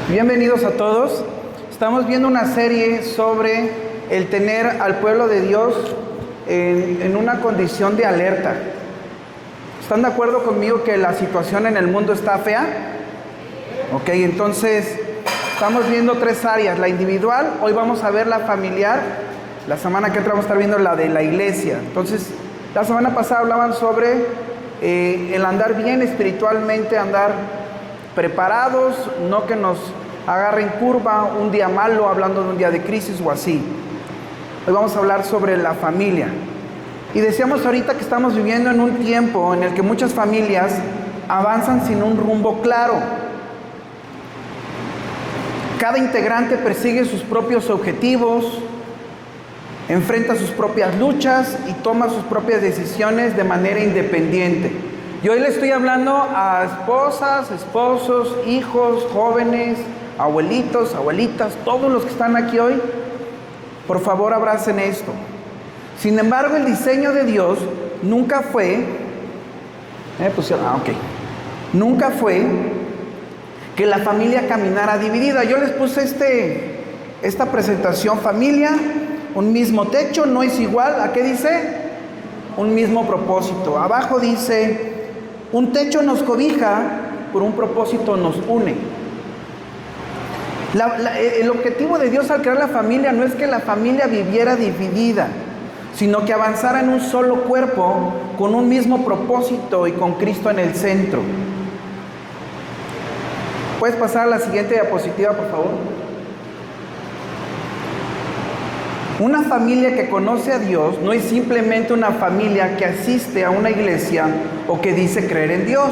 Bienvenidos a todos. Estamos viendo una serie sobre el tener al pueblo de Dios en una condición de alerta. ¿Están de acuerdo conmigo que la situación en el mundo está fea? Ok, entonces estamos viendo tres áreas. La individual, hoy vamos a ver la familiar. La semana que entra vamos a estar viendo la de la iglesia. Entonces, la semana pasada hablaban sobre el andar bien espiritualmente, andar preparados, no que nos agarren curva un día malo, hablando de un día de crisis o así. Hoy vamos a hablar sobre la familia. Y decíamos ahorita que estamos viviendo en un tiempo en el que muchas familias avanzan sin un rumbo claro. Cada integrante persigue sus propios objetivos, enfrenta sus propias luchas y toma sus propias decisiones de manera independiente. Y hoy le estoy hablando a esposas, esposos, hijos, jóvenes, abuelitos, abuelitas, todos los que están aquí hoy. Por favor, abracen esto. Sin embargo, el diseño de Dios nunca fue, nunca fue que la familia caminara dividida. Yo les puse esta presentación: familia, un mismo techo, no es igual. ¿A qué dice? Un mismo propósito. Abajo dice: un techo nos cobija, por un propósito nos une. El objetivo de Dios al crear la familia no es que la familia viviera dividida, sino que avanzara en un solo cuerpo, con un mismo propósito y con Cristo en el centro. ¿Puedes pasar a la siguiente diapositiva, por favor? Una familia que conoce a Dios no es simplemente una familia que asiste a una iglesia o que dice creer en Dios.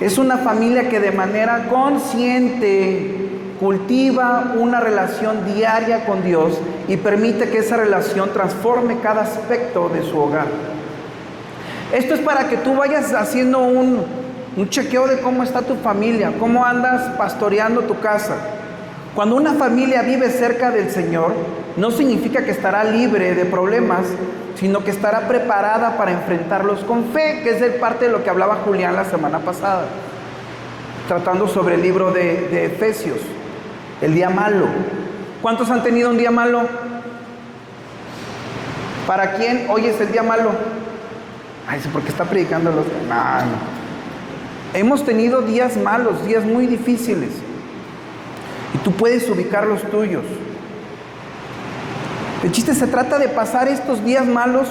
Es una familia que de manera consciente cultiva una relación diaria con Dios y permite que esa relación transforme cada aspecto de su hogar. Esto es para que tú vayas haciendo un chequeo de cómo está tu familia, cómo andas pastoreando tu casa. Cuando una familia vive cerca del Señor, no significa que estará libre de problemas, sino que estará preparada para enfrentarlos con fe, que es parte de lo que hablaba Julián la semana pasada, tratando sobre el libro de Efesios, el día malo. ¿Cuántos han tenido un día malo? ¿Para quién hoy es el día malo? Ay, sí, porque está predicando los... No. Hemos tenido días malos, días muy difíciles. Y tú puedes ubicar los tuyos. El chiste se trata de pasar estos días malos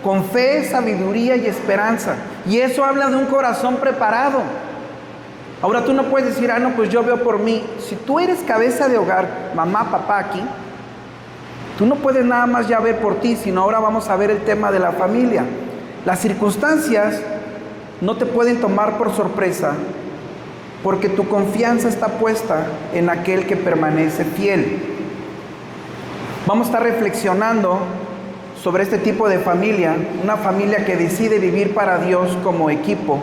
con fe, sabiduría y esperanza. Y eso habla de un corazón preparado. Ahora tú no puedes decir, no, pues yo veo por mí. Si tú eres cabeza de hogar, mamá, papá aquí, tú no puedes nada más ya ver por ti, sino ahora vamos a ver el tema de la familia. Las circunstancias no te pueden tomar por sorpresa, porque tu confianza está puesta en aquel que permanece fiel. Vamos a estar reflexionando sobre este tipo de familia, una familia que decide vivir para Dios como equipo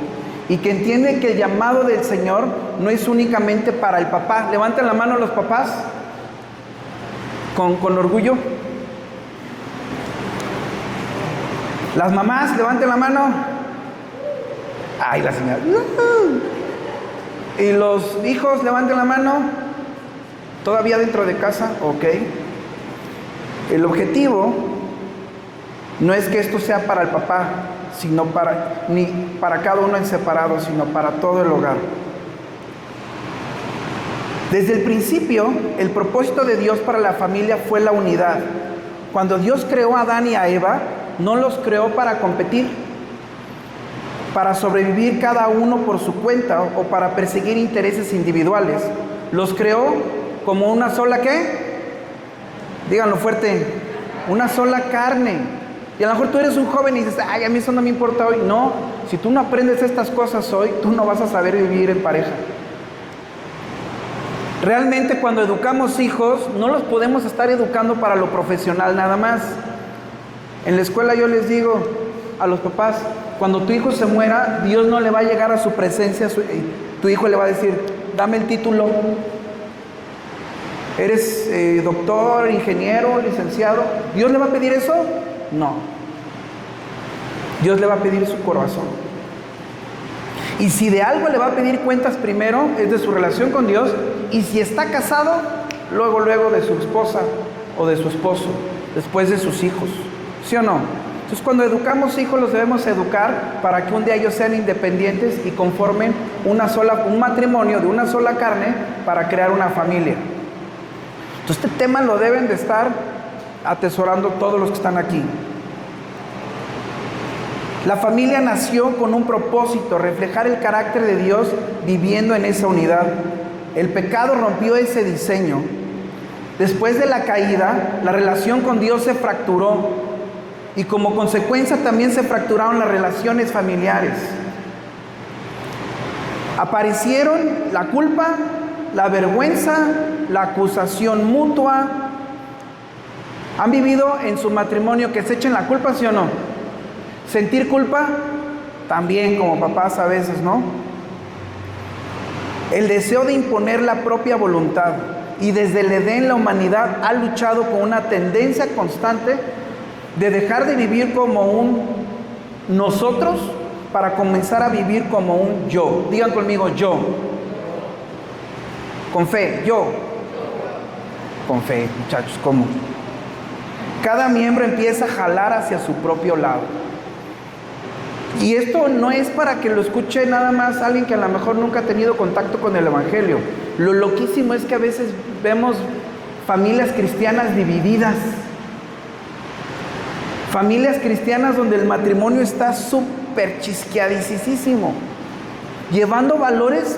y que entiende que el llamado del Señor no es únicamente para el papá. Levanten la mano los papás con orgullo. Las mamás, levanten la mano. Ay, la señora. Y los hijos, levanten la mano. Todavía dentro de casa, ok. El objetivo no es que esto sea para el papá, sino ni para cada uno en separado, sino para todo el hogar. Desde el principio, el propósito de Dios para la familia fue la unidad. Cuando Dios creó a Adán y a Eva, no los creó para competir, para sobrevivir cada uno por su cuenta o para perseguir intereses individuales. Los creó como una sola, ¿qué? Díganlo fuerte, una sola carne. Y a lo mejor tú eres un joven y dices, a mí eso no me importa hoy. No, si tú no aprendes estas cosas hoy, tú no vas a saber vivir en pareja. Realmente cuando educamos hijos, no los podemos estar educando para lo profesional nada más. En la escuela yo les digo a los papás, cuando tu hijo se muera, Dios no le va a llegar a su presencia, tu hijo le va a decir, dame el título. ¿Eres doctor, ingeniero, licenciado? ¿Dios le va a pedir eso? No. Dios le va a pedir su corazón. Y si de algo le va a pedir cuentas primero, es de su relación con Dios Y si está casado, luego de su esposa o de su esposo, después de sus hijos. ¿Sí o no? Entonces, cuando educamos hijos, los debemos educar para que un día ellos sean independientes y conformen un matrimonio de una sola carne para crear una familia. Entonces, este tema lo deben de estar atesorando todos los que están aquí. La familia nació con un propósito, reflejar el carácter de Dios viviendo en esa unidad. El pecado rompió ese diseño. Después de la caída, la relación con Dios se fracturó y como consecuencia también se fracturaron las relaciones familiares. Aparecieron la culpa, la vergüenza, la acusación mutua. ¿Han vivido en su matrimonio que se echen la culpa, sí o no? Sentir culpa, también como papás a veces, ¿no? El deseo de imponer la propia voluntad. Y desde el Edén la humanidad ha luchado con una tendencia constante de dejar de vivir como un nosotros para comenzar a vivir como un yo. Digan conmigo, yo. Con fe, yo. Con fe, muchachos, ¿cómo? Cada miembro empieza a jalar hacia su propio lado. Y esto no es para que lo escuche nada más alguien que a lo mejor nunca ha tenido contacto con el Evangelio. Lo loquísimo es que a veces vemos familias cristianas divididas. Familias cristianas donde el matrimonio está súper chisqueadicísimo, llevando valores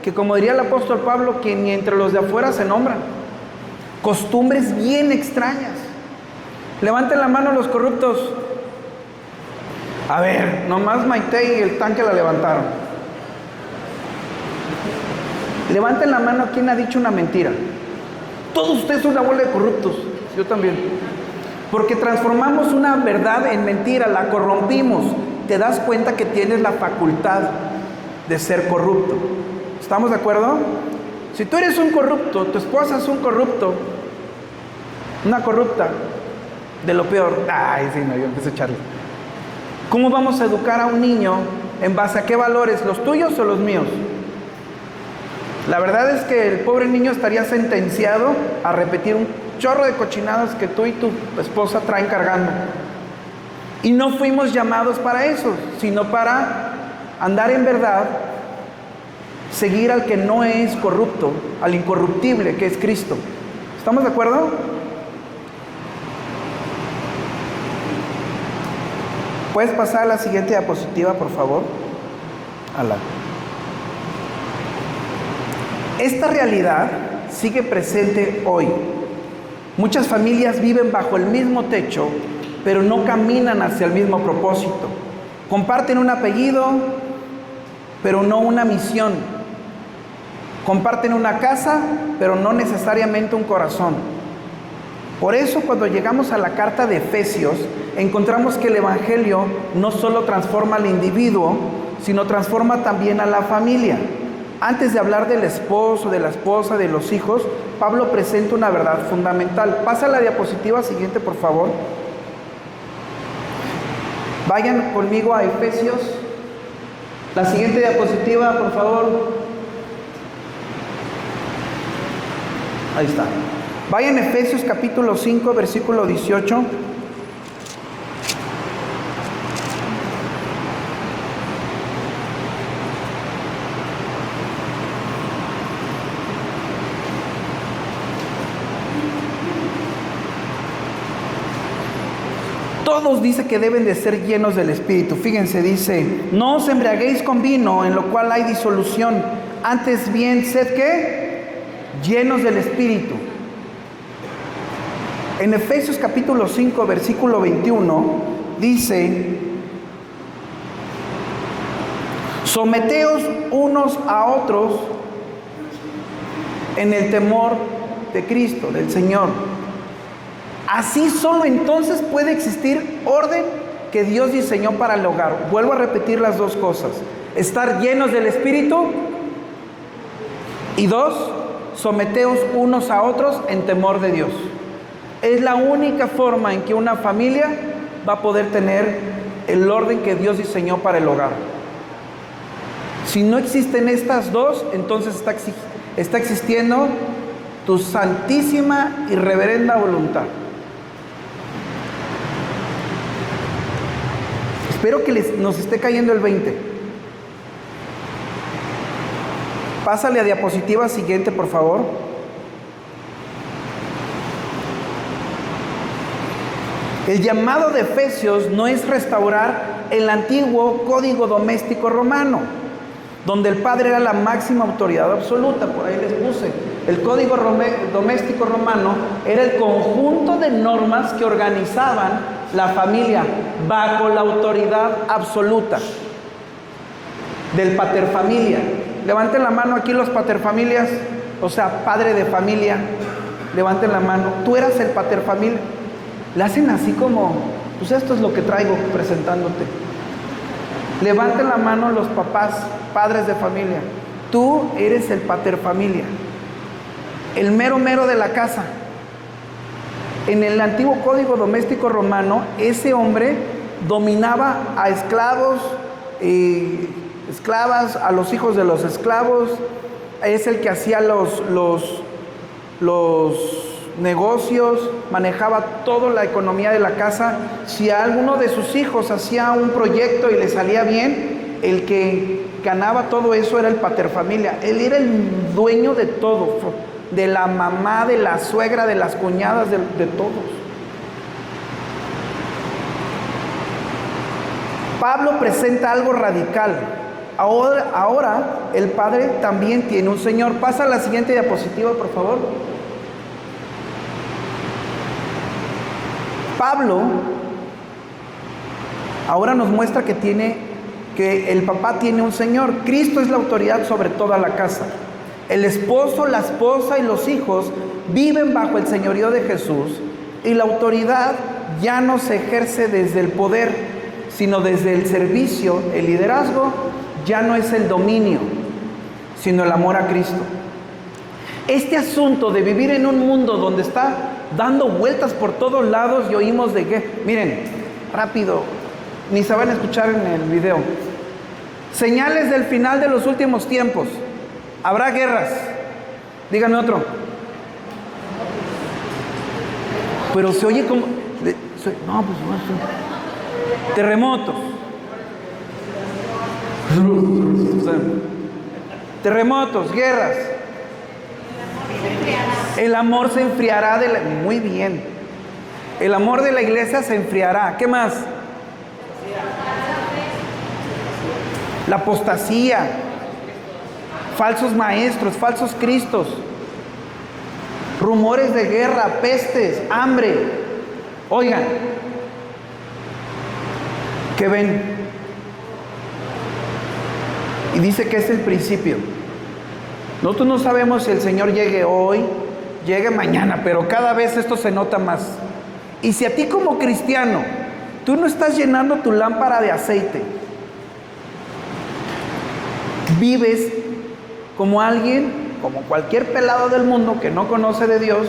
que, como diría el apóstol Pablo, que ni entre los de afuera se nombran. Costumbres bien extrañas. Levanten la mano los corruptos. A ver, nomás Maite y el tanque la levantaron. Levanten la mano quien ha dicho una mentira. Todos ustedes son una bola de corruptos. Yo también. Porque transformamos una verdad en mentira, la corrompimos. Te das cuenta que tienes la facultad de ser corrupto. ¿Estamos de acuerdo? Si tú eres un corrupto, tu esposa es un corrupto, una corrupta, de lo peor. Ay, sí, no, yo empecé a echarle. ¿Cómo vamos a educar a un niño en base a qué valores? ¿Los tuyos o los míos? La verdad es que el pobre niño estaría sentenciado a repetir un chorro de cochinadas que tú y tu esposa traen cargando. Y no fuimos llamados para eso, sino para andar en verdad, seguir al que no es corrupto, al incorruptible que es Cristo. ¿Estamos de acuerdo? ¿Puedes pasar a la siguiente diapositiva, por favor? Esta realidad sigue presente hoy. Muchas familias viven bajo el mismo techo, pero no caminan hacia el mismo propósito. Comparten un apellido, pero no una misión. Comparten una casa, pero no necesariamente un corazón. Por eso, cuando llegamos a la carta de Efesios, encontramos que el Evangelio no solo transforma al individuo, sino transforma también a la familia. Antes de hablar del esposo, de la esposa, de los hijos, Pablo presenta una verdad fundamental. Pasa la diapositiva siguiente, por favor. Vayan conmigo a Efesios. La siguiente diapositiva, por favor. Ahí está. Vayan a Efesios capítulo 5, versículo 18. Todos dice que deben de ser llenos del Espíritu. Fíjense, dice, no os embriaguéis con vino, en lo cual hay disolución. Antes bien, sed ¿qué? Llenos del Espíritu. En Efesios capítulo 5, versículo 21, dice, someteos unos a otros en el temor de Cristo, del Señor. Así solo entonces puede existir orden que Dios diseñó para el hogar. Vuelvo a repetir las dos cosas. Estar llenos del Espíritu. Y dos, someteos unos a otros en temor de Dios. Es la única forma en que una familia va a poder tener el orden que Dios diseñó para el hogar. Si no existen estas dos, entonces está existiendo tu santísima y reverenda voluntad. Espero que nos esté cayendo el 20. Pásale a diapositiva siguiente, por favor. El llamado de Efesios no es restaurar el antiguo código doméstico romano, donde el padre era la máxima autoridad absoluta. Por ahí les puse. El código doméstico romano era el conjunto de normas que organizaban la familia bajo la autoridad absoluta del paterfamilia. Levanten la mano aquí los paterfamilias, o sea, padre de familia. Levanten la mano. Tú eras el paterfamilia. Le hacen así como, pues esto es lo que traigo presentándote. Levanten la mano los papás, padres de familia. Tú eres el paterfamilia, el mero mero de la casa. En el antiguo código doméstico romano, ese hombre dominaba a esclavos, esclavas, a los hijos de los esclavos. Es el que hacía los negocios, manejaba toda la economía de la casa. Si a alguno de sus hijos hacía un proyecto y le salía bien, el que ganaba todo eso era el paterfamilia. Él era el dueño de todo, de la mamá, de la suegra, de las cuñadas, de todos. Pablo presenta algo radical. Ahora el Padre también tiene un Señor. Pasa a la siguiente diapositiva, por favor. Pablo ahora nos muestra que el papá tiene un Señor. Cristo es la autoridad sobre toda la casa. El esposo, la esposa y los hijos viven bajo el señorío de Jesús, y la autoridad ya no se ejerce desde el poder, sino desde el servicio. El liderazgo ya no es el dominio, sino el amor a Cristo. Este asunto de vivir en un mundo donde está dando vueltas por todos lados y oímos de qué. Miren, rápido, ni se van a escuchar en el video. Señales del final de los últimos tiempos. Habrá guerras. Díganme otro. Pero se oye como... No, pues no. Terremotos. Terremotos, guerras. El amor se enfriará de la... Muy bien. El amor de la iglesia se enfriará. ¿Qué más? La apostasía. Falsos maestros, falsos cristos. Rumores de guerra, pestes, hambre. Oigan. ¿Qué ven? Y dice que es el principio. Nosotros no sabemos si el Señor llegue hoy, llegue mañana, pero cada vez esto se nota más. Y si a ti como cristiano, tú no estás llenando tu lámpara de aceite, vives como alguien, como cualquier pelado del mundo que no conoce de Dios,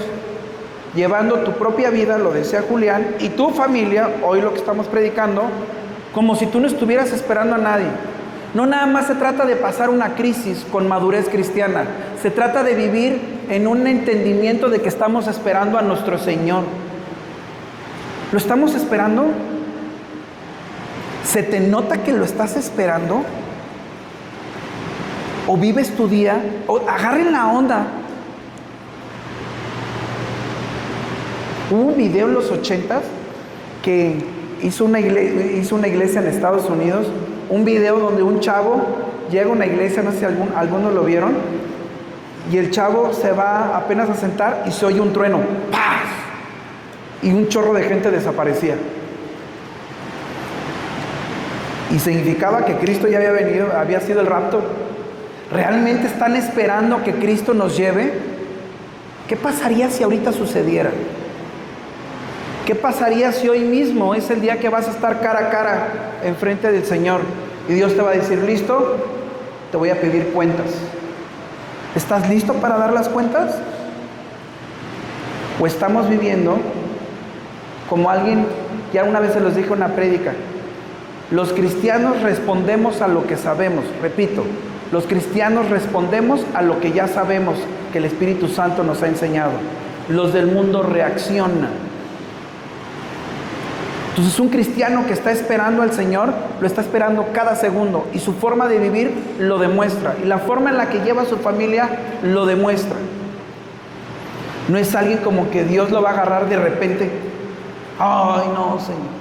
llevando tu propia vida, lo decía Julián, y tu familia, hoy lo que estamos predicando, como si tú no estuvieras esperando a nadie. No nada más se trata de pasar una crisis con madurez cristiana, se trata de vivir en un entendimiento de que estamos esperando a nuestro Señor. ¿Lo estamos esperando? ¿Se te nota que lo estás esperando? ¿O vives tu día? ¿O agarren la onda? Hubo un video en los 80s que hizo una iglesia en Estados Unidos. Un video donde un chavo llega a una iglesia, no sé si algunos lo vieron, y el chavo se va apenas a sentar y se oye un trueno, ¡paz! Y un chorro de gente desaparecía. Y significaba que Cristo ya había venido, había sido el rapto. ¿Realmente están esperando que Cristo nos lleve? ¿Qué pasaría si ahorita sucediera? ¿Qué pasaría si hoy mismo es el día que vas a estar cara a cara enfrente del Señor y Dios te va a decir, listo, te voy a pedir cuentas? ¿Estás listo para dar las cuentas? ¿O estamos viviendo como alguien, ya una vez se los dije en una prédica, los cristianos respondemos a lo que sabemos? Repito, Los cristianos respondemos a lo que ya sabemos que el Espíritu Santo nos ha enseñado. Los del mundo reaccionan. Entonces un cristiano que está esperando al Señor, lo está esperando cada segundo, y su forma de vivir lo demuestra, y la forma en la que lleva a su familia lo demuestra. No es alguien como que Dios lo va a agarrar de repente. Ay, no, Señor.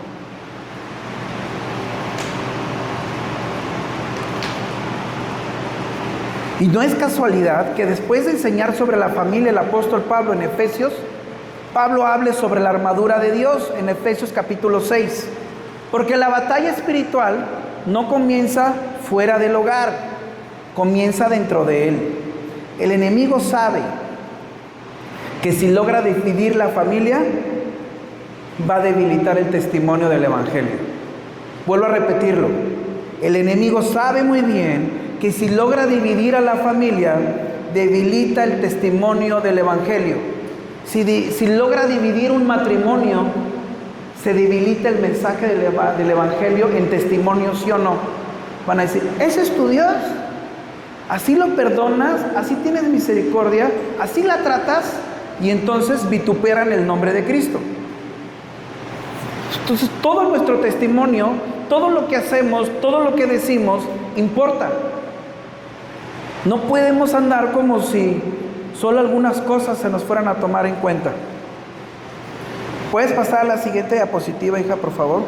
Y no es casualidad que después de enseñar sobre la familia el apóstol Pablo en Efesios, Pablo hable sobre la armadura de Dios en Efesios capítulo 6. Porque la batalla espiritual no comienza fuera del hogar, comienza dentro de él. El enemigo sabe que si logra dividir la familia, va a debilitar el testimonio del Evangelio. Vuelvo a repetirlo. El enemigo sabe muy bien que si logra dividir a la familia, debilita el testimonio del Evangelio. Si logra dividir un matrimonio, se debilita el mensaje del Evangelio en testimonio, ¿sí o no? Van a decir, ¿ese es tu Dios? ¿Así lo perdonas? ¿Así tienes misericordia? ¿Así la tratas? Y entonces vituperan el nombre de Cristo. Entonces todo nuestro testimonio, todo lo que hacemos, todo lo que decimos, importa. No podemos andar como si solo algunas cosas se nos fueran a tomar en cuenta. ¿Puedes pasar a la siguiente diapositiva, hija, por favor?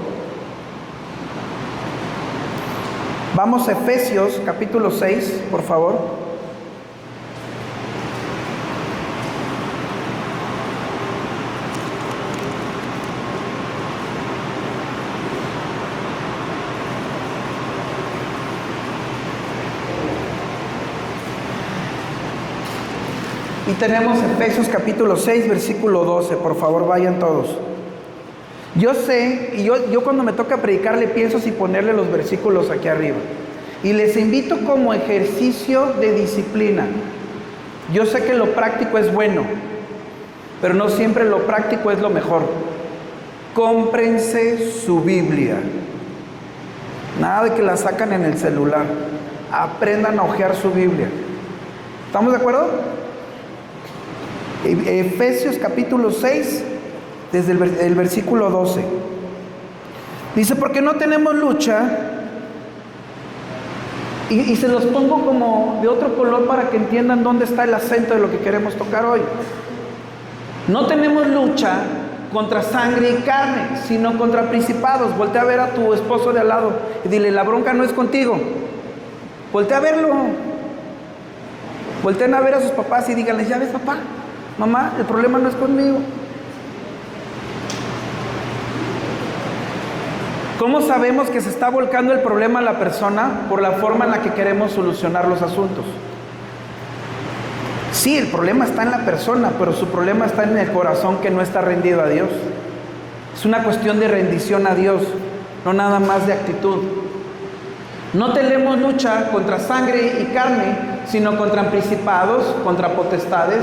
Vamos a Efesios capítulo 6, por favor. Y tenemos Efesios capítulo 6, versículo 12. Por favor, vayan todos. Yo sé, y yo cuando me toca predicarle pienso si ponerle los versículos aquí arriba. Y les invito como ejercicio de disciplina. Yo sé que lo práctico es bueno, pero no siempre lo práctico es lo mejor. Cómprense su Biblia. Nada de que la sacan en el celular. Aprendan a hojear su Biblia. ¿Estamos de acuerdo? Efesios capítulo 6, desde el versículo 12. Dice, porque no tenemos lucha, y se los pongo como de otro color para que entiendan dónde está el acento de lo que queremos tocar hoy. No tenemos lucha contra sangre y carne, sino contra principados. Voltea a ver a tu esposo de al lado y dile, la bronca no es contigo. Voltea a verlo. Volteen a ver a sus papás y díganles, ya ves, papá, mamá, el problema no es conmigo. ¿Cómo sabemos que se está volcando el problema a la persona? Por la forma en la que queremos solucionar los asuntos. Sí, el problema está en la persona, pero su problema está en el corazón que no está rendido a Dios. Es una cuestión de rendición a Dios, no nada más de actitud. No tenemos lucha contra sangre y carne, sino contra principados, contra potestades,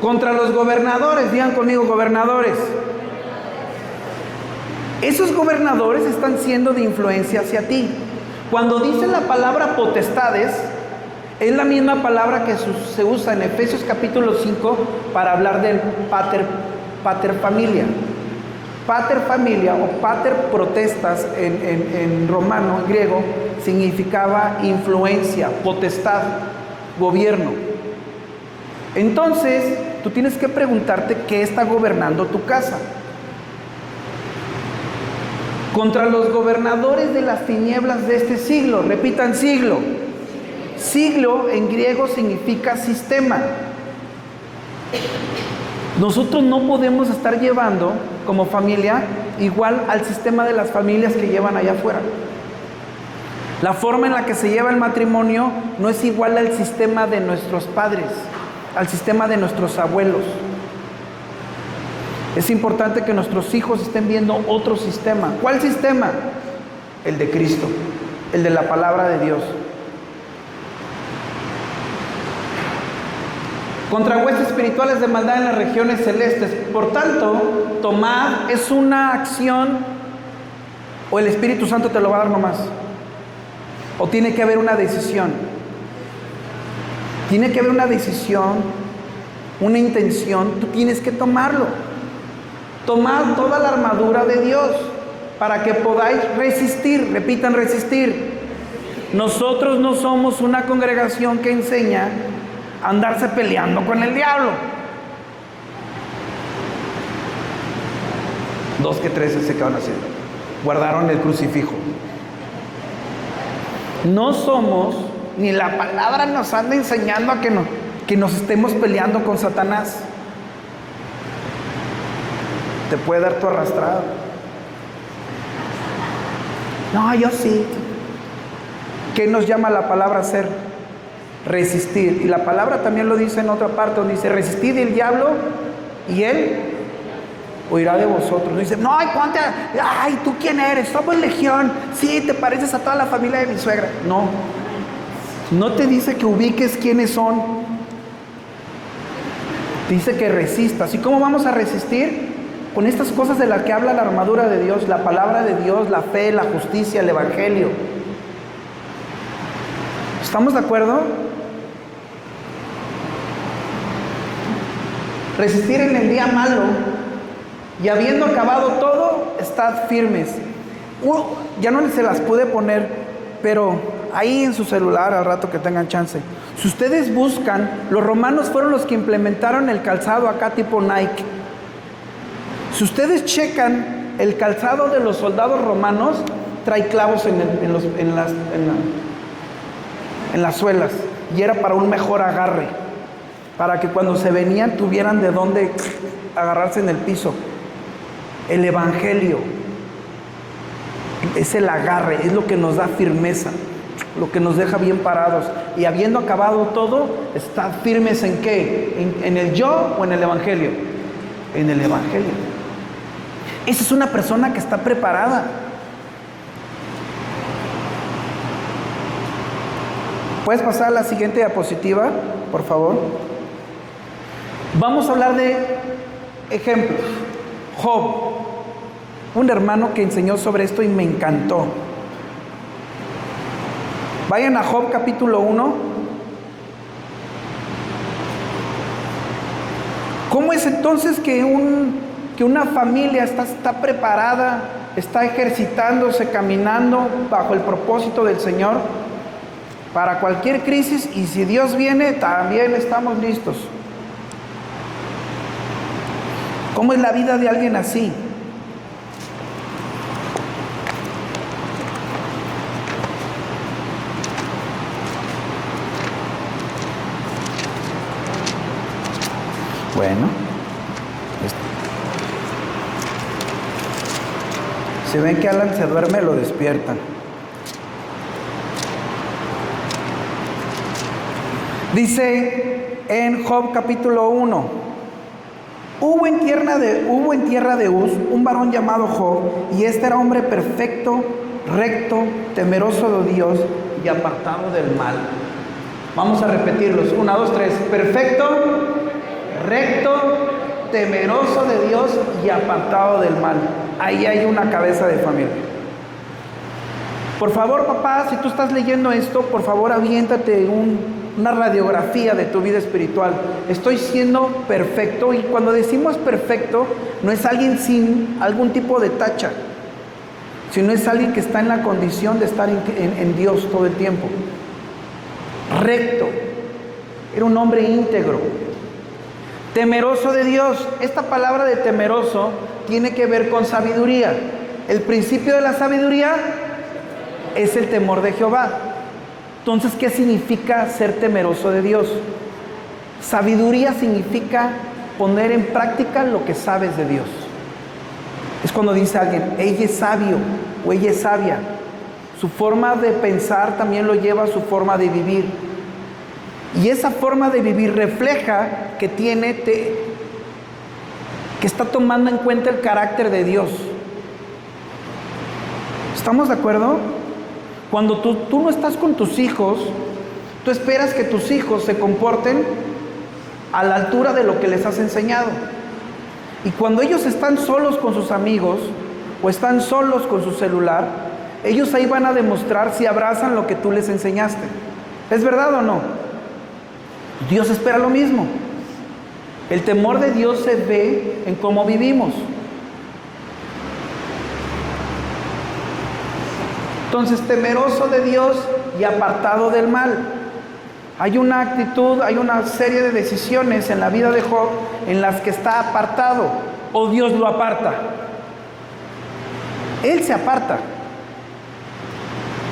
contra los gobernadores. Digan conmigo, gobernadores. Esos gobernadores están siendo de influencia hacia ti. Cuando dicen la palabra potestades, es la misma palabra que se usa en Efesios capítulo 5 para hablar del pater familia. Pater familia o pater protestas en romano, en griego, significaba influencia, potestad, gobierno. Entonces, tú tienes que preguntarte qué está gobernando tu casa. Contra los gobernadores de las tinieblas de este siglo. Repitan, siglo. Siglo en griego significa sistema. Nosotros no podemos estar llevando como familia igual al sistema de las familias que llevan allá afuera. La forma en la que se lleva el matrimonio no es igual al sistema de nuestros padres, al sistema de nuestros abuelos. Es importante que nuestros hijos estén viendo otro sistema. ¿Cuál sistema? El de Cristo, el de la palabra de Dios. Contra huestes espirituales de maldad en las regiones celestes. Por tanto, tomad es una acción, o el Espíritu Santo te lo va a dar nomás, o tiene que haber una decisión. Tiene que haber una decisión, una intención, tú tienes que tomarlo. Tomad toda la armadura de Dios para que podáis resistir. Repitan, resistir. Nosotros no somos una congregación que enseña a andarse peleando con el diablo. 2 que 3 se quedaron haciendo. Guardaron el crucifijo. No somos, ni la palabra nos anda enseñando a que nos estemos peleando con Satanás. Te puede dar tu arrastrado. No, yo sí. ¿Qué nos llama la palabra hacer? Resistir. Y la palabra también lo dice en otra parte, donde dice, resistid el diablo y él huirá de vosotros. No dice, no, ponte, ay, ¿tú quién eres? Somos legión. Sí, te pareces a toda la familia de mi suegra. No. No te dice que ubiques quiénes son. Dice que resistas. ¿Y cómo vamos a resistir? Con estas cosas de las que habla la armadura de Dios, la palabra de Dios, la fe, la justicia, el evangelio. ¿Estamos de acuerdo? Resistir en el día malo y habiendo acabado todo, estad firmes. Ya no se las pude poner, pero ahí en su celular al rato que tengan chance. Si ustedes buscan, los romanos fueron los que implementaron el calzado acá tipo Nike. Si ustedes checan el calzado de los soldados romanos, trae clavos en las suelas, y era para un mejor agarre, para que cuando se venían tuvieran de dónde agarrarse en el piso. El evangelio es el agarre, es lo que nos da firmeza, lo que nos deja bien parados. Y habiendo acabado todo, ¿estad firmes en qué? ¿En el yo o en el evangelio? En el evangelio. Esa es una persona que está preparada. ¿Puedes pasar a la siguiente diapositiva, por favor? Vamos a hablar de ejemplos. Job, un hermano que enseñó sobre esto y me encantó. Vayan a Job capítulo 1. ¿Cómo es entonces que una familia está preparada, está ejercitándose, caminando bajo el propósito del Señor para cualquier crisis? Y si Dios viene, también estamos listos. ¿Cómo es la vida de alguien así? Bueno, si ven que Alan se duerme, lo despiertan. Dice en Job capítulo 1: hubo en tierra de Uz un varón llamado Job, y este era hombre perfecto, recto, temeroso de Dios y apartado del mal. Vamos a repetirlos. 1, 2, 3. Perfecto, recto, temeroso de Dios y apartado del mal. Ahí hay una cabeza de familia. Por favor, papá, si tú estás leyendo esto, por favor aviéntate una radiografía de tu vida espiritual. Estoy siendo perfecto, y cuando decimos perfecto, no es alguien sin algún tipo de tacha, sino es alguien que está en la condición de estar en Dios todo el tiempo. Recto, era un hombre íntegro, temeroso de Dios. Esta palabra de temeroso tiene que ver con sabiduría. El principio de la sabiduría es el temor de Jehová. Entonces, ¿qué significa ser temeroso de Dios? Sabiduría significa poner en práctica lo que sabes de Dios. Es cuando dice alguien, ella es sabio o ella es sabia. Su forma de pensar también lo lleva a su forma de vivir. Y esa forma de vivir refleja que que está tomando en cuenta el carácter de Dios. ¿Estamos de acuerdo? Cuando tú no estás con tus hijos, tú esperas que tus hijos se comporten a la altura de lo que les has enseñado. Y cuando ellos están solos con sus amigos o están solos con su celular, ellos ahí van a demostrar si abrazan lo que tú les enseñaste. ¿Es verdad o no? Dios espera lo mismo. El temor de Dios se ve en cómo vivimos. Entonces, temeroso de Dios y apartado del mal. Hay una actitud, hay una serie de decisiones en la vida de Job en las que está apartado, o Dios lo aparta. Él se aparta.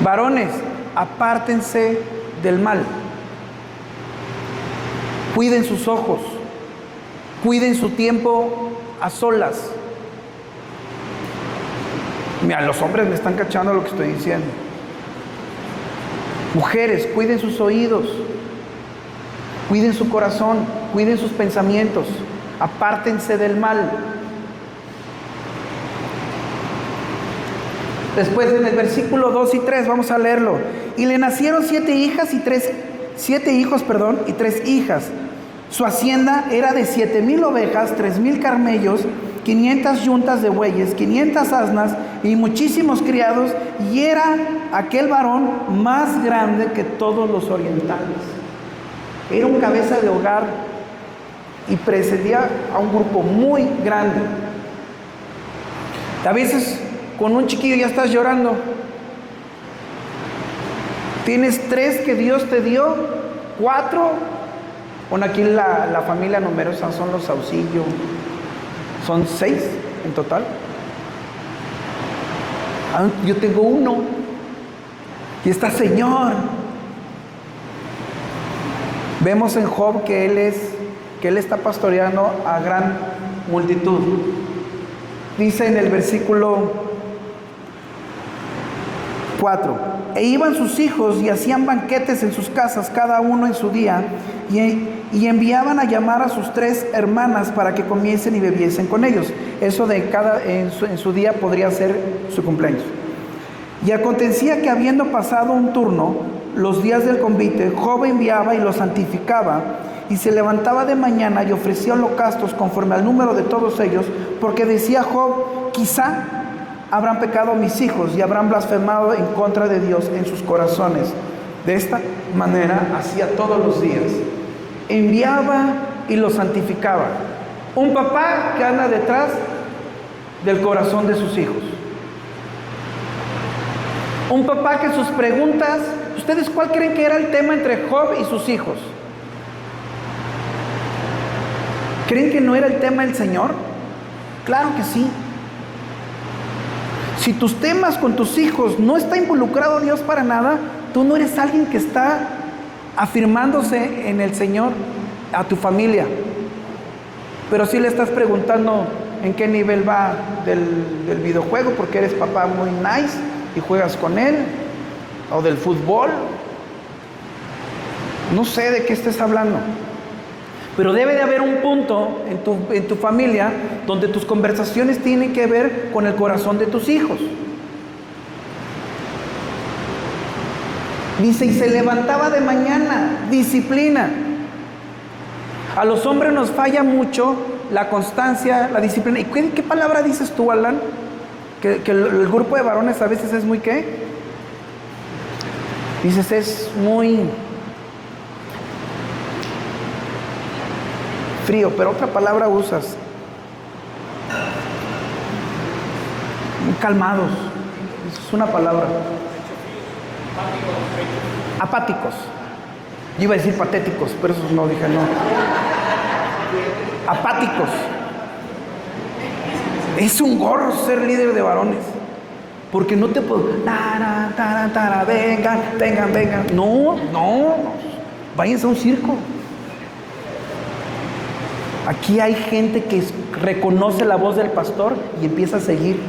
Varones, apártense del mal. Cuiden sus ojos. Cuiden su tiempo a solas. Mira, los hombres me están cachando lo que estoy diciendo. Mujeres, cuiden sus oídos. Cuiden su corazón. Cuiden sus pensamientos. Apártense del mal. Después en el versículo 2 y 3 vamos a leerlo. Y le nacieron 7 hijos y 3 hijas. Su hacienda era de 7,000 ovejas, 3,000 camellos, 500 yuntas de bueyes, 500 asnas y muchísimos criados, y era aquel varón más grande que todos los orientales. Era un cabeza de hogar y precedía a un grupo muy grande. A veces con un chiquillo ya estás llorando. Tienes 3 que Dios te dio, 4. Bueno, aquí la familia numerosa son los Saucillo. Son 6 en total. Yo tengo 1. Y está Señor. Vemos en Job que él está pastoreando a gran multitud. Dice en el versículo 4: e iban sus hijos y hacían banquetes en sus casas, cada uno en su día, y enviaban a llamar a sus 3 hermanas para que comiesen y bebiesen con ellos. Eso de en su día podría ser su cumpleaños. Y acontecía que, habiendo pasado un turno, los días del convite, Job enviaba y los santificaba, y se levantaba de mañana y ofrecía holocaustos conforme al número de todos ellos, porque decía Job: quizá habrán pecado mis hijos y habrán blasfemado en contra de Dios en sus corazones. De esta manera hacía todos los días. Enviaba y los santificaba. Un papá que anda detrás del corazón de sus hijos. Un papá que sus preguntas, ¿ustedes cuál creen que era el tema entre Job y sus hijos? ¿Creen que no era el tema del Señor? Claro que sí. Si tus temas con tus hijos no está involucrado Dios para nada, tú no eres alguien que está afirmándose en el Señor a tu familia. Pero sí le estás preguntando en qué nivel va del videojuego, porque eres papá muy nice y juegas con él, o del fútbol. No sé de qué estés hablando. Pero debe de haber un punto en tu familia donde tus conversaciones tienen que ver con el corazón de tus hijos. Dice, y se levantaba de mañana, disciplina. A los hombres nos falla mucho la constancia, la disciplina. ¿Y qué palabra dices tú, Alan? Que el grupo de varones a veces es muy ¿qué? Dices, es muy frío, pero otra palabra usas. Muy calmados. Eso es una palabra. Apáticos. Yo iba a decir patéticos, pero eso no, dije no. Apáticos. Es un gorro ser líder de varones. Porque no te puedo. Vengan. No. Váyanse a un circo. Aquí hay gente que reconoce la voz del pastor y empieza a seguir.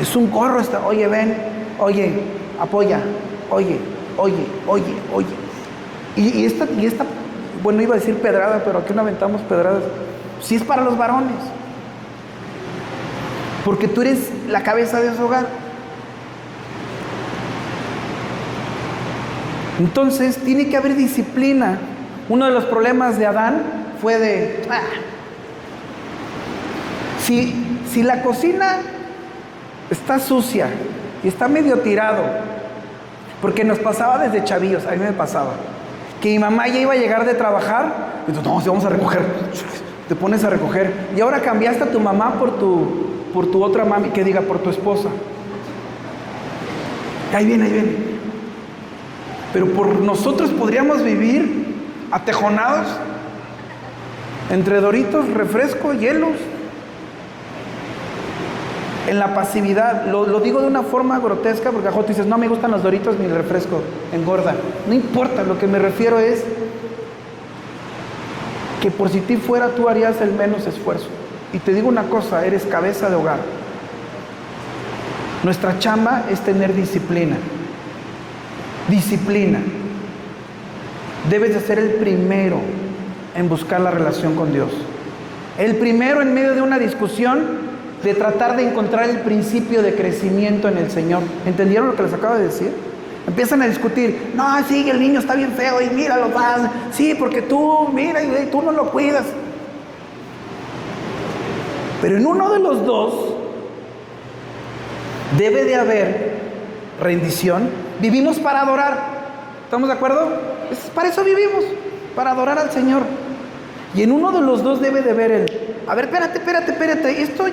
Es un gorro. Oye, ven. Oye, apoya. Oye. Y esta, bueno, iba a decir pedrada, pero aquí no aventamos pedradas. Sí es para los varones. Porque tú eres la cabeza de su hogar. Entonces, tiene que haber disciplina. Uno de los problemas de Adán fue de... Si la cocina está sucia y está medio tirado, porque nos pasaba desde chavillos, a mí me pasaba. Que mi mamá ya iba a llegar de trabajar, y tú, no, sí, vamos a recoger. Te pones a recoger. Y ahora cambiaste a tu mamá por tu otra mami, que diga, por tu esposa. Ahí viene, ahí viene. Pero por nosotros podríamos vivir atejonados entre Doritos, refresco, hielos, en la pasividad. Lo digo de una forma grotesca porque a tú dices, no me gustan los Doritos ni el refresco, engorda. No importa, lo que me refiero es que por si ti fuera tú harías el menos esfuerzo. Y te digo una cosa, eres cabeza de hogar. Nuestra chamba es tener disciplina. Disciplina. Debes de ser el primero en buscar la relación con Dios. El primero en medio de una discusión, de tratar de encontrar el principio de crecimiento en el Señor. ¿Entendieron lo que les acabo de decir? Empiezan a discutir, no, sí, el niño está bien feo y míralo más, sí, porque tú, mira, y tú no lo cuidas. Pero en uno de los dos debe de haber rendición. Vivimos para adorar, ¿estamos de acuerdo? Para eso vivimos, para adorar al Señor. Y en uno de los dos debe de haber el, a ver, espérate, esto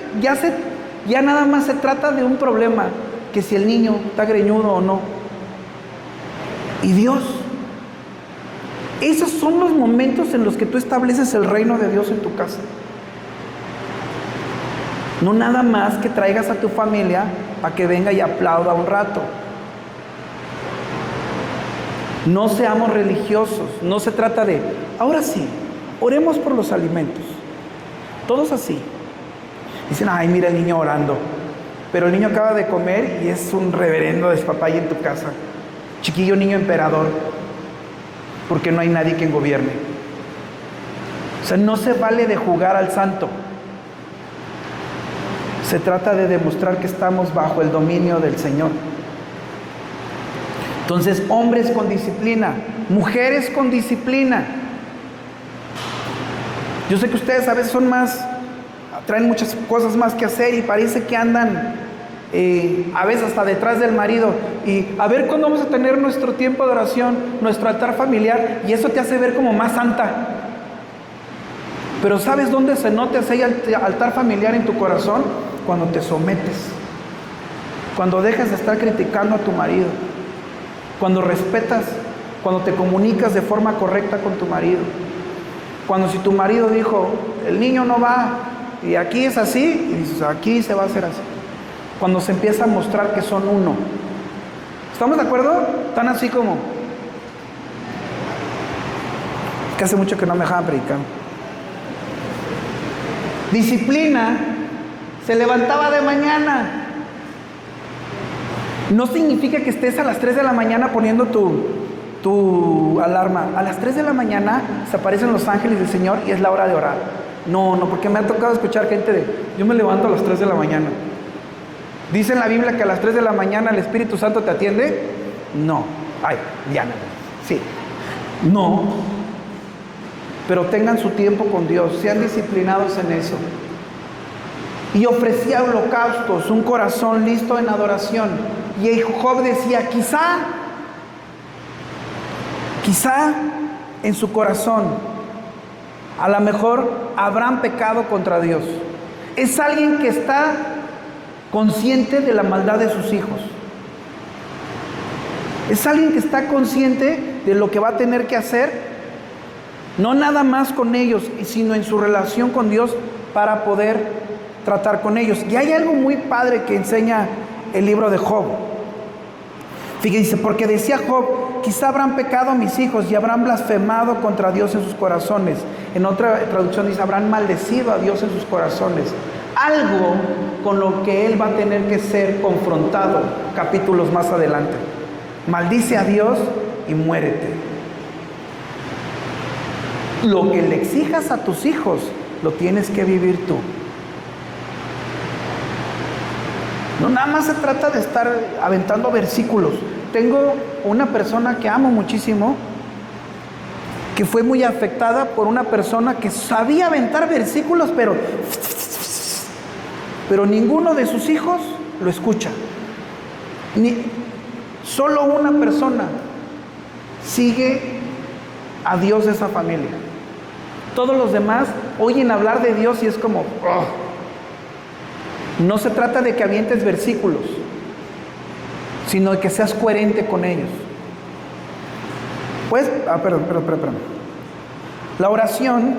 ya nada más se trata de un problema, que si el niño está greñudo o no. Y Dios, esos son los momentos en los que tú estableces el reino de Dios en tu casa. No nada más que traigas a tu familia para que venga y aplauda un rato. No seamos religiosos, no se trata de, ahora sí, oremos por los alimentos. Todos así. Dicen, ay, mira el niño orando. Pero el niño acaba de comer y es un reverendo despapalle en tu casa. Chiquillo niño emperador. Porque no hay nadie que gobierne. O sea, no se vale de jugar al santo. Se trata de demostrar que estamos bajo el dominio del Señor. Entonces, hombres con disciplina, mujeres con disciplina. Yo sé que ustedes a veces son más, traen muchas cosas más que hacer y parece que andan a veces hasta detrás del marido. Y a ver cuándo vamos a tener nuestro tiempo de oración, nuestro altar familiar, y eso te hace ver como más santa. Pero ¿sabes dónde se nota ese altar familiar en tu corazón? Cuando te sometes, cuando dejas de estar criticando a tu marido, cuando respetas, cuando te comunicas de forma correcta con tu marido. Cuando si tu marido dijo, el niño no va, y aquí es así, y dices, aquí se va a hacer así. Cuando se empieza a mostrar que son uno. ¿Estamos de acuerdo? Tan así como... que hace mucho que no me dejaban predicar. Disciplina, se levantaba de mañana. No significa que estés a las 3 de la mañana poniendo tu alarma. A las 3 de la mañana se aparecen los ángeles del Señor y es la hora de orar. No, porque me ha tocado escuchar gente de, yo me levanto a las 3 de la mañana. ¿Dice en la Biblia que a las 3 de la mañana el Espíritu Santo te atiende? No. Ay, Diana, sí. No. Pero tengan su tiempo con Dios, sean disciplinados en eso. Y ofrecía holocaustos, un corazón listo en adoración. Y Job decía, quizá en su corazón, a lo mejor habrán pecado contra Dios. Es alguien que está consciente de la maldad de sus hijos. Es alguien que está consciente de lo que va a tener que hacer, no nada más con ellos, sino en su relación con Dios para poder tratar con ellos. Y hay algo muy padre que enseña el libro de Job. Fíjense, porque decía Job, quizá habrán pecado mis hijos y habrán blasfemado contra Dios en sus corazones. En otra traducción dice, habrán maldecido a Dios en sus corazones. Algo con lo que él va a tener que ser confrontado capítulos más adelante. Maldice a Dios y muérete. Lo que le exijas a tus hijos, lo tienes que vivir tú. No nada más se trata de estar aventando versículos. Tengo una persona que amo muchísimo, que fue muy afectada por una persona que sabía aventar versículos, pero ninguno de sus hijos lo escucha. Solo una persona sigue a Dios de esa familia. Todos los demás oyen hablar de Dios y es como, ¡oh! No se trata de que avientes versículos, sino de que seas coherente con ellos. Pues, perdón. La oración,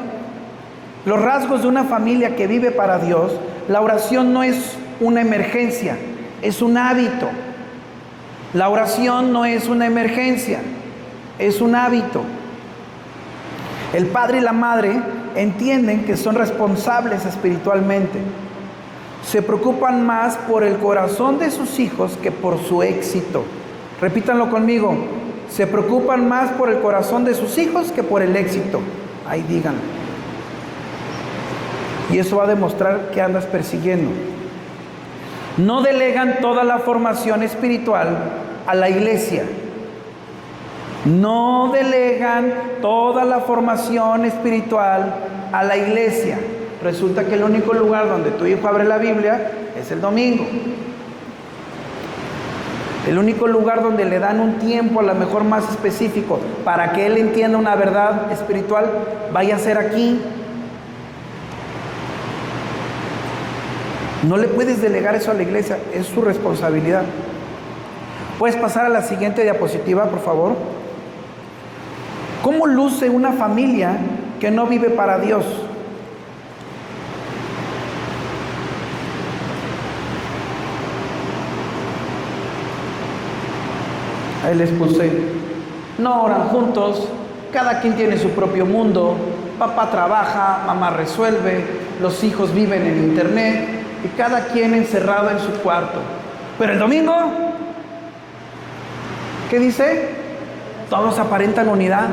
los rasgos de una familia que vive para Dios, la oración no es una emergencia, es un hábito. La oración no es una emergencia, es un hábito. El padre y la madre entienden que son responsables espiritualmente. Se preocupan más por el corazón de sus hijos que por su éxito. Repítanlo conmigo. Se preocupan más por el corazón de sus hijos que por el éxito. Ahí díganlo. Y eso va a demostrar que andas persiguiendo. No delegan toda la formación espiritual a la iglesia. No delegan toda la formación espiritual a la iglesia. Resulta que el único lugar donde tu hijo abre la Biblia es el domingo. El único lugar donde le dan un tiempo, a lo mejor más específico, para que él entienda una verdad espiritual, vaya a ser aquí. No le puedes delegar eso a la iglesia, es su responsabilidad. ¿Puedes pasar a la siguiente diapositiva, por favor? ¿Cómo luce una familia que no vive para Dios? Ahí les puse, no oran juntos, cada quien tiene su propio mundo, papá trabaja, mamá resuelve, los hijos viven en internet y cada quien encerrado en su cuarto. Pero el domingo, ¿qué dice? Todos aparentan unidad.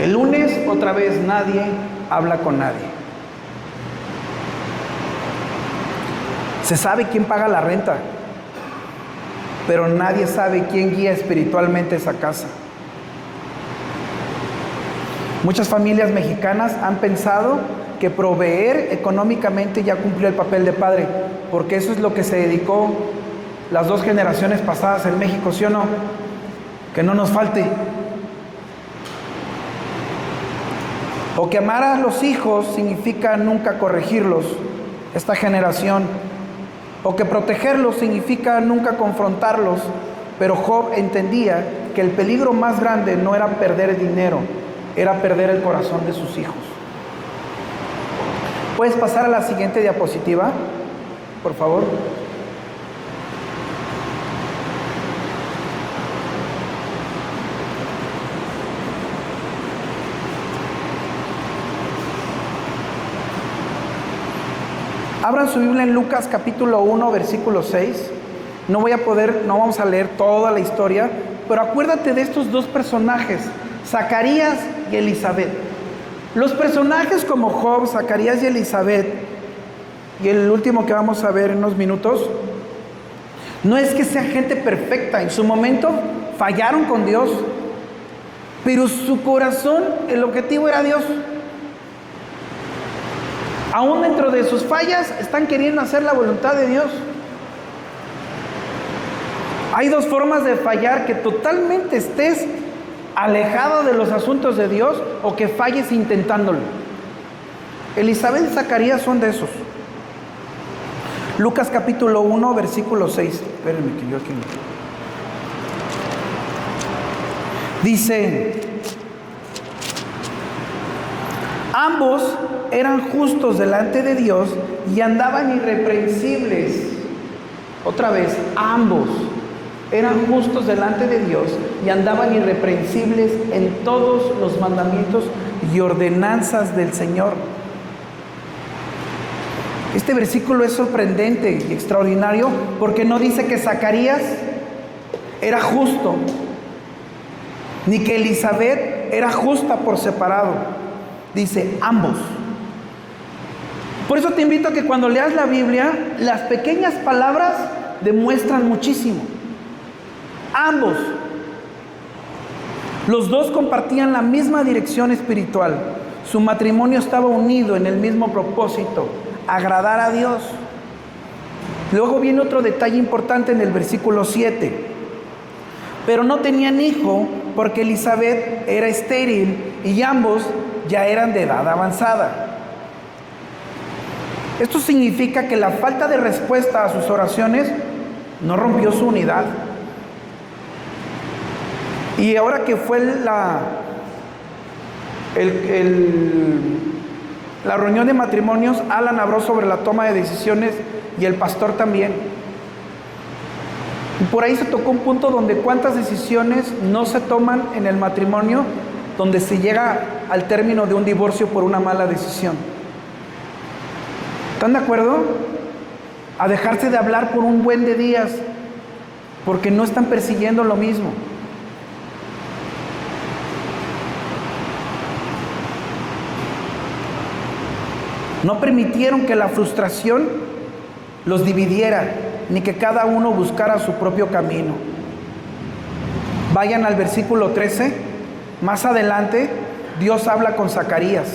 El lunes otra vez nadie habla con nadie. Se sabe quién paga la renta, pero nadie sabe quién guía espiritualmente esa casa. Muchas familias mexicanas han pensado que proveer económicamente ya cumplió el papel de padre, porque eso es lo que se dedicó las 2 generaciones pasadas en México, ¿sí o no? Que no nos falte. O que amar a los hijos significa nunca corregirlos, esta generación. O que protegerlos significa nunca confrontarlos. Pero Job entendía que el peligro más grande no era perder dinero, era perder el corazón de sus hijos. ¿Puedes pasar a la siguiente diapositiva, por favor? Abran su Biblia en Lucas capítulo 1, versículo 6. No vamos a leer toda la historia, pero acuérdate de estos 2 personajes, Zacarías y Elizabeth. Los personajes como Job, Zacarías y Elizabeth, y el último que vamos a ver en unos minutos, no es que sea gente perfecta. En su momento fallaron con Dios, pero su corazón, el objetivo era Dios. Aún dentro de sus fallas, están queriendo hacer la voluntad de Dios. Hay 2 formas de fallar: que totalmente estés alejado de los asuntos de Dios o que falles intentándolo. Elizabeth y Zacarías son de esos. Lucas capítulo 1, versículo 6. Espérenme que yo aquí dice: ambos eran justos delante de Dios y andaban irreprensibles. Otra vez, ambos eran justos delante de Dios y andaban irreprensibles en todos los mandamientos y ordenanzas del Señor. Este versículo es sorprendente y extraordinario porque no dice que Zacarías era justo, ni que Elizabeth era justa por separado. Dice ambos. Por eso te invito a que cuando leas la Biblia, las pequeñas palabras demuestran muchísimo. Ambos. Los 2 compartían la misma dirección espiritual. Su matrimonio estaba unido en el mismo propósito: agradar a Dios. Luego viene otro detalle importante en el versículo 7. Pero no tenían hijo porque Elizabeth era estéril y ambos ya eran de edad avanzada. Esto significa que la falta de respuesta a sus oraciones no rompió su unidad. Y ahora que fue la reunión de matrimonios, Alan habló sobre la toma de decisiones y el pastor también. Y por ahí se tocó un punto donde cuántas decisiones no se toman en el matrimonio, donde se llega al término de un divorcio por una mala decisión. ¿Están de acuerdo? A dejarse de hablar por un buen de días, porque no están persiguiendo lo mismo. No permitieron que la frustración los dividiera, ni que cada uno buscara su propio camino. Vayan al versículo 13. Más adelante, Dios habla con Zacarías.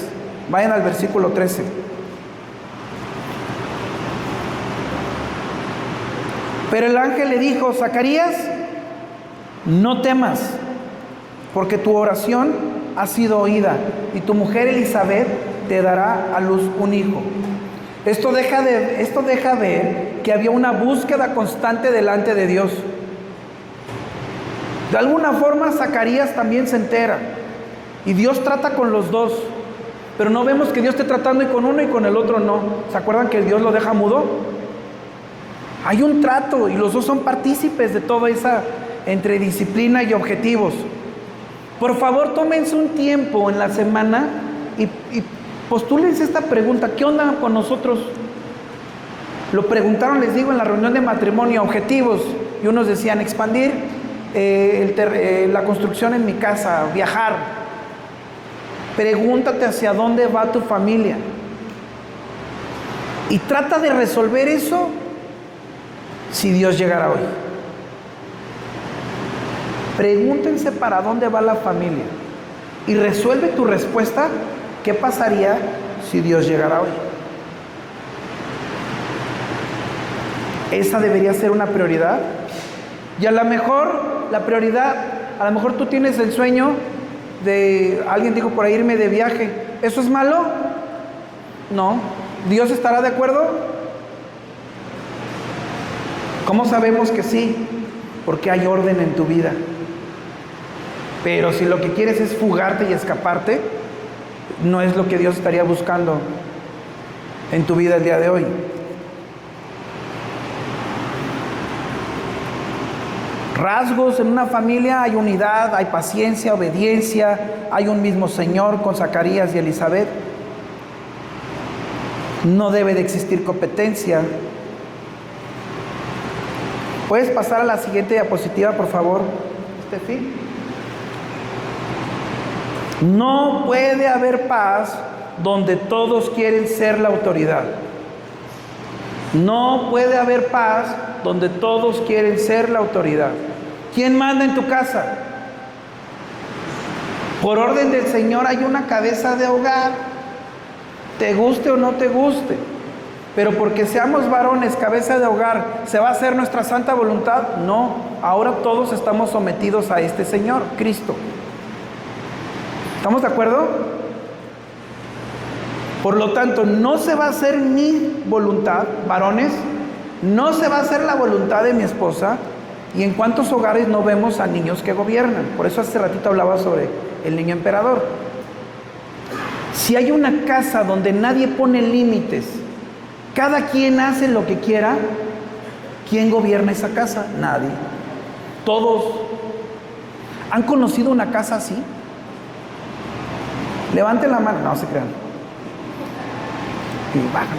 Vayan al versículo 13. Pero el ángel le dijo: Zacarías, no temas, porque tu oración ha sido oída, y tu mujer Elizabeth te dará a luz un hijo. Esto deja ver que había una búsqueda constante delante de Dios. De alguna forma Zacarías también se entera, y Dios trata con los dos, pero no vemos que Dios esté tratando y con uno y con el otro no. ¿Se acuerdan que Dios lo deja mudo? Hay un trato y los dos son partícipes de toda esa entre disciplina y objetivos. Por favor, tómense un tiempo en la semana y postúlense esta pregunta: ¿qué onda con nosotros? Lo preguntaron, les digo, en la reunión de matrimonio, objetivos, y unos decían expandir la construcción en mi casa, viajar. Pregúntate hacia dónde va tu familia y trata de resolver eso si Dios llegara hoy. Pregúntense para dónde va la familia y resuelve tu respuesta. ¿Qué pasaría si Dios llegara hoy? Esa debería ser una prioridad. Y a lo mejor la prioridad, a lo mejor tú tienes el sueño de, alguien dijo por ahí, irme de viaje. ¿Eso es malo? No. ¿Dios estará de acuerdo? ¿Cómo sabemos que sí? Porque hay orden en tu vida. Pero si lo que quieres es fugarte y escaparte, no es lo que Dios estaría buscando en tu vida el día de hoy. Rasgos en una familia: hay unidad, hay paciencia, obediencia, hay un mismo Señor con Zacarías y Elizabeth. No debe de existir competencia. ¿Puedes pasar a la siguiente diapositiva, por favor, Steffi? No puede haber paz donde todos quieren ser la autoridad. No puede haber paz donde todos quieren ser la autoridad. ¿Quién manda en tu casa? Por orden del Señor hay una cabeza de hogar, te guste o no te guste. Pero porque seamos varones, cabeza de hogar, ¿se va a hacer nuestra santa voluntad? No, ahora todos estamos sometidos a este Señor, Cristo. ¿Estamos de acuerdo? Por lo tanto, no se va a hacer mi voluntad, varones, no se va a hacer la voluntad de mi esposa. ¿Y en cuántos hogares no vemos a niños que gobiernan? Por eso hace ratito hablaba sobre el niño emperador. Si hay una casa donde nadie pone límites, cada quien hace lo que quiera, ¿quién gobierna esa casa? Nadie. Todos. ¿Han conocido una casa así? Levanten la mano. No se crean. Y bajan.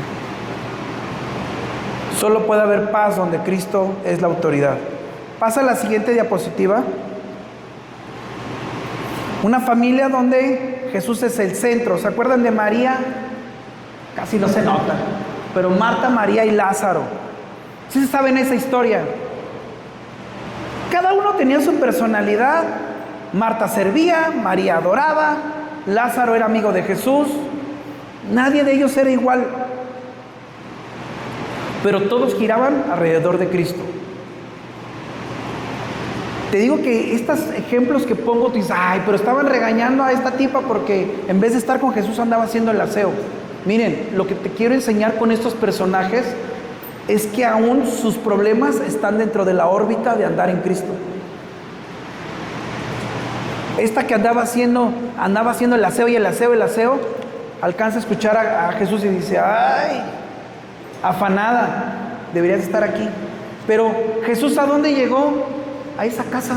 Solo puede haber paz donde Cristo es la autoridad. Pasa a la siguiente diapositiva. Una familia donde Jesús es el centro. ¿Se acuerdan de María? Casi no se nota. Pero Marta, María y Lázaro. ¿Sí se saben esa historia? Cada uno tenía su personalidad. Marta servía, María adoraba, Lázaro era amigo de Jesús. Nadie de ellos era igual. Pero todos giraban alrededor de Cristo. Te digo que estos ejemplos que pongo, tú dices, ay, pero estaban regañando a esta tipa porque en vez de estar con Jesús andaba haciendo el aseo. Miren, lo que te quiero enseñar con estos personajes es que aún sus problemas están dentro de la órbita de andar en Cristo. Esta que andaba haciendo el aseo y el aseo, alcanza a escuchar a Jesús y dice, ay, afanada, deberías estar aquí. Pero Jesús, ¿a dónde llegó? A esa casa.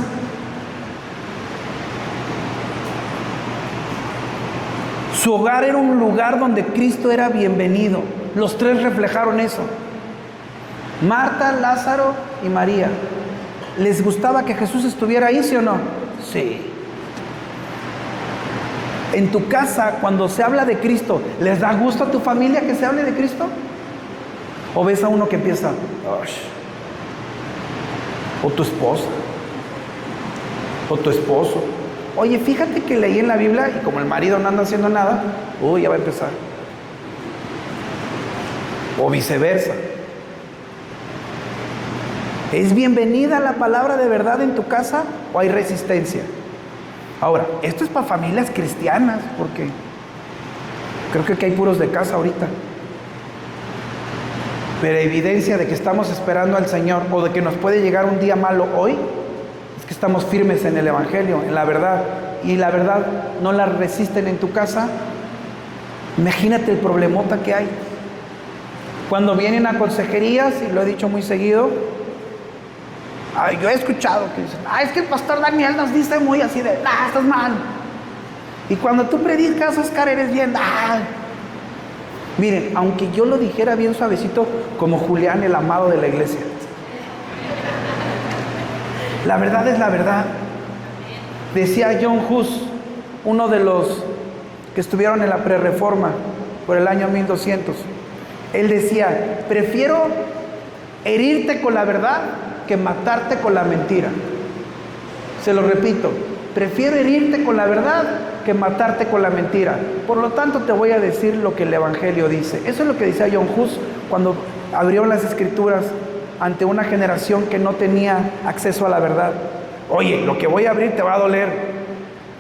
Su hogar era un lugar donde Cristo era bienvenido. Los tres reflejaron eso. Marta, Lázaro y María. ¿Les gustaba que Jesús estuviera ahí, sí o no? Sí. En tu casa, cuando se habla de Cristo, ¿les da gusto a tu familia que se hable de Cristo? ¿O ves a uno que empieza, o tu esposa, o tu esposo? Oye, fíjate que leí en la Biblia y como el marido no anda haciendo nada, ya va a empezar. O viceversa. ¿Es bienvenida la palabra de verdad en tu casa o hay resistencia? Ahora, esto es para familias cristianas, porque creo que hay puros de casa ahorita. Pero evidencia de que estamos esperando al Señor o de que nos puede llegar un día malo hoy, es que estamos firmes en el Evangelio, en la verdad. Y la verdad no la resisten en tu casa. Imagínate el problemota que hay. Cuando vienen a consejerías, y lo he dicho muy seguido, yo he escuchado que dicen, es que el pastor Daniel nos dice muy así de, estás mal. Y cuando tú predicas, Oscar, eres bien, Miren, aunque yo lo dijera bien suavecito, como Julián, el amado de la iglesia. La verdad es la verdad. Decía John Hus, uno de los que estuvieron en la prerreforma por el año 1200. Él decía, prefiero herirte con la verdad que matarte con la mentira. Se lo repito, prefiero herirte con la verdad que matarte con la mentira. Por lo tanto, te voy a decir lo que el Evangelio dice. Eso es lo que decía John Hus cuando abrió las Escrituras ante una generación que no tenía acceso a la verdad. Oye, lo que voy a abrir te va a doler.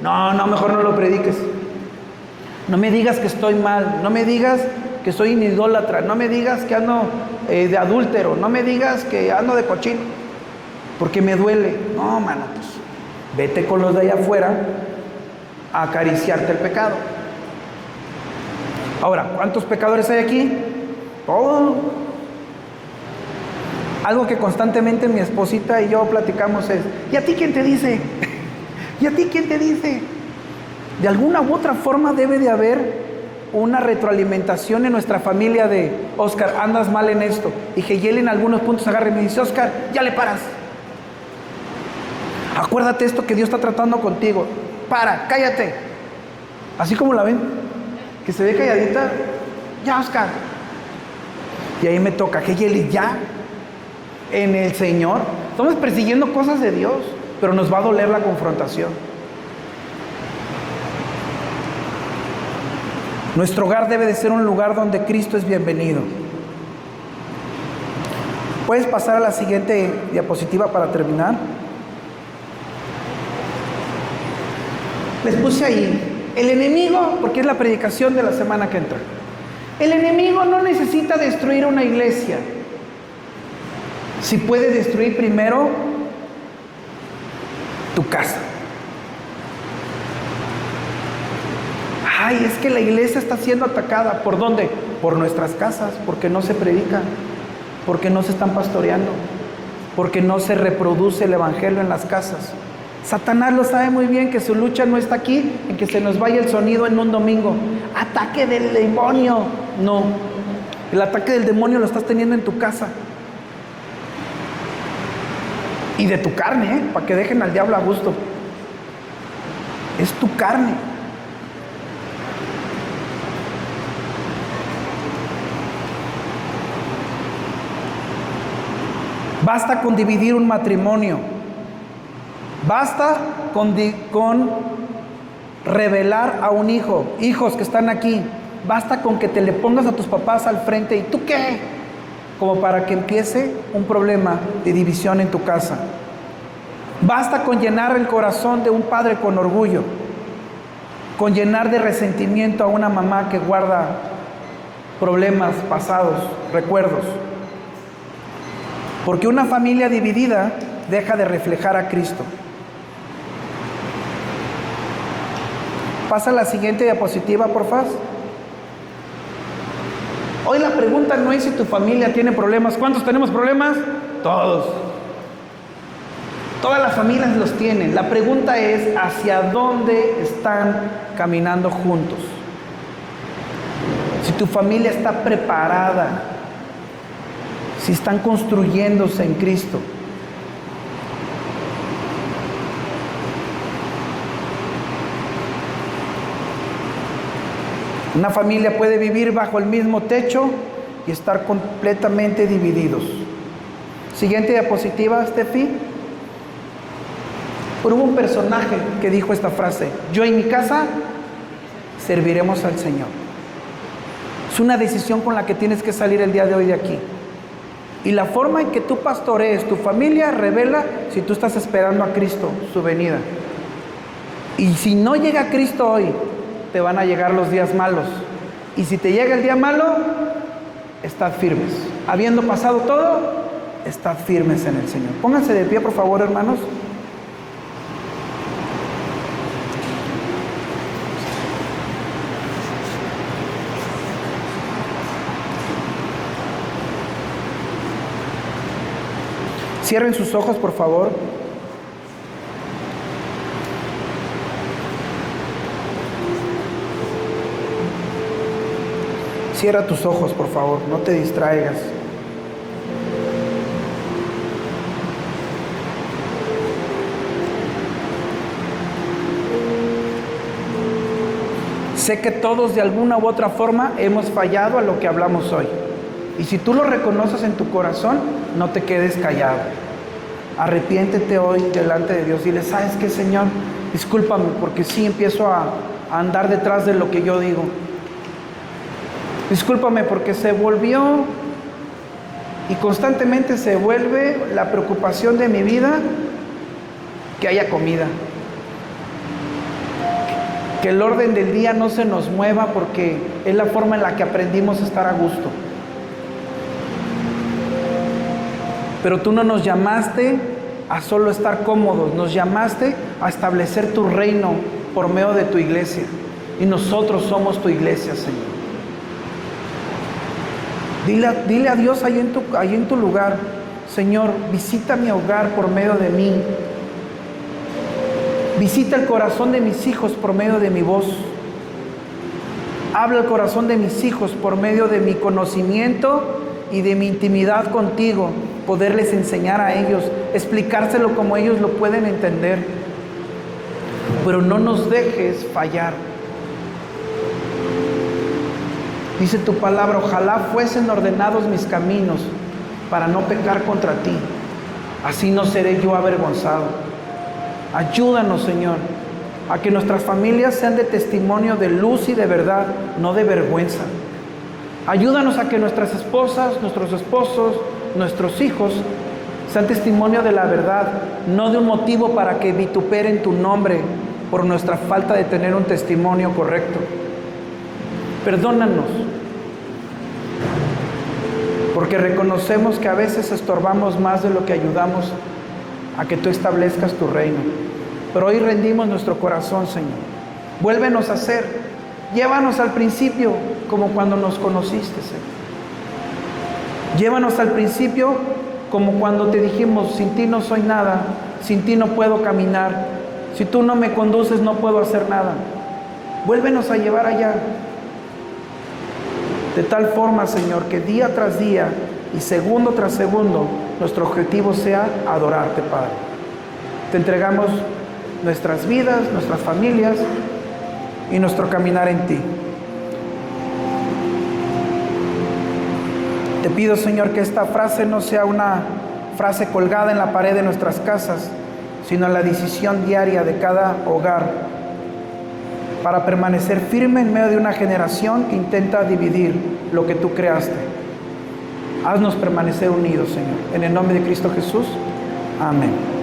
No, mejor no lo prediques. No me digas que estoy mal, no me digas que soy un idólatra, no me digas que ando de adúltero, no me digas que ando de cochino, porque me duele. No, mano, pues vete con los de allá afuera a acariciarte el pecado. Ahora, ¿cuántos pecadores hay aquí? Todos. Algo que constantemente mi esposita y yo platicamos es, ¿y a ti quién te dice? ¿Y a ti quién te dice? De alguna u otra forma debe de haber una retroalimentación en nuestra familia de, Oscar, andas mal en esto. Y que Yel en algunos puntos agarre y me dice, Oscar, ya le paras. Acuérdate esto que Dios está tratando contigo. Para, cállate. Así como la ven, que se ve calladita. Ya, Oscar. Y ahí me toca, que Yel, ya. En el Señor. Estamos persiguiendo cosas de Dios, pero nos va a doler la confrontación. Nuestro hogar debe de ser un lugar donde Cristo es bienvenido. ¿Puedes pasar a la siguiente diapositiva para terminar? Les puse ahí, el enemigo, porque es la predicación de la semana que entra. El enemigo no necesita destruir una iglesia. Si puede destruir primero tu casa. Es que la iglesia está siendo atacada. ¿Por dónde? Por nuestras casas, porque no se predica, porque no se están pastoreando, porque no se reproduce el evangelio en las casas. Satanás lo sabe muy bien, que su lucha no está aquí en que se nos vaya el sonido en un domingo. Ataque del demonio. No, el ataque del demonio lo estás teniendo en tu casa. Y de tu carne, para que dejen al diablo a gusto. Es tu carne. Basta con dividir un matrimonio. Basta con revelar a un hijo. Hijos que están aquí, basta con que te le pongas a tus papás al frente. ¿Y tú qué? Como para que empiece un problema de división en tu casa. Basta con llenar el corazón de un padre con orgullo, con llenar de resentimiento a una mamá que guarda problemas pasados, recuerdos. Porque una familia dividida deja de reflejar a Cristo. Pasa la siguiente diapositiva, por favor. Hoy la pregunta no es si tu familia tiene problemas. ¿Cuántos tenemos problemas? Todos. Todas las familias los tienen. La pregunta es hacia dónde están caminando juntos. Si tu familia está preparada, si están construyéndose en Cristo. Una familia puede vivir bajo el mismo techo y estar completamente divididos. Siguiente diapositiva, Steffi. Pero hubo un personaje que dijo esta frase: yo en mi casa serviremos al Señor. Es una decisión con la que tienes que salir el día de hoy de aquí. Y la forma en que tú pastorees tu familia revela si tú estás esperando a Cristo, su venida. Y si no llega Cristo hoy, te van a llegar los días malos. Y si te llega el día malo, estad firmes. Habiendo pasado todo, estad firmes en el Señor. Pónganse de pie, por favor, hermanos. Cierren sus ojos, por favor. Cierra tus ojos, por favor, no te distraigas. Sé que todos de alguna u otra forma hemos fallado a lo que hablamos hoy. Y si tú lo reconoces en tu corazón, no te quedes callado. Arrepiéntete hoy delante de Dios. Dile: ¿sabes qué, Señor? Discúlpame porque sí empiezo a andar detrás de lo que yo digo. Discúlpame porque se volvió y constantemente se vuelve la preocupación de mi vida que haya comida. Que el orden del día no se nos mueva porque es la forma en la que aprendimos a estar a gusto. Pero tú no nos llamaste a solo estar cómodos, nos llamaste a establecer tu reino por medio de tu iglesia. Y nosotros somos tu iglesia, Señor. Dile a Dios ahí en tu lugar: Señor, visita mi hogar por medio de mí. Visita el corazón de mis hijos por medio de mi voz. Habla el corazón de mis hijos por medio de mi conocimiento y de mi intimidad contigo. Poderles enseñar a ellos, explicárselo como ellos lo pueden entender. Pero no nos dejes fallar. Dice tu palabra: ojalá fuesen ordenados mis caminos para no pecar contra ti. Así no seré yo avergonzado. Ayúdanos, Señor, a que nuestras familias sean de testimonio de luz y de verdad, no de vergüenza. Ayúdanos a que nuestras esposas, nuestros esposos, nuestros hijos sean testimonio de la verdad, no de un motivo para que vituperen tu nombre por nuestra falta de tener un testimonio correcto. Perdónanos, porque reconocemos que a veces estorbamos más de lo que ayudamos a que tú establezcas tu reino. Pero hoy rendimos nuestro corazón, Señor. Vuélvenos a hacer. Llévanos al principio como cuando nos conociste, Señor. Llévanos al principio como cuando te dijimos: sin ti no soy nada, sin ti no puedo caminar, si tú no me conduces no puedo hacer nada. Vuélvenos a llevar allá. De tal forma, Señor, que día tras día y segundo tras segundo nuestro objetivo sea adorarte, Padre. Te entregamos nuestras vidas, nuestras familias y nuestro caminar en ti. Te pido, Señor, que esta frase no sea una frase colgada en la pared de nuestras casas, sino la decisión diaria de cada hogar para permanecer firme en medio de una generación que intenta dividir lo que tú creaste. Haznos permanecer unidos, Señor. En el nombre de Cristo Jesús. Amén.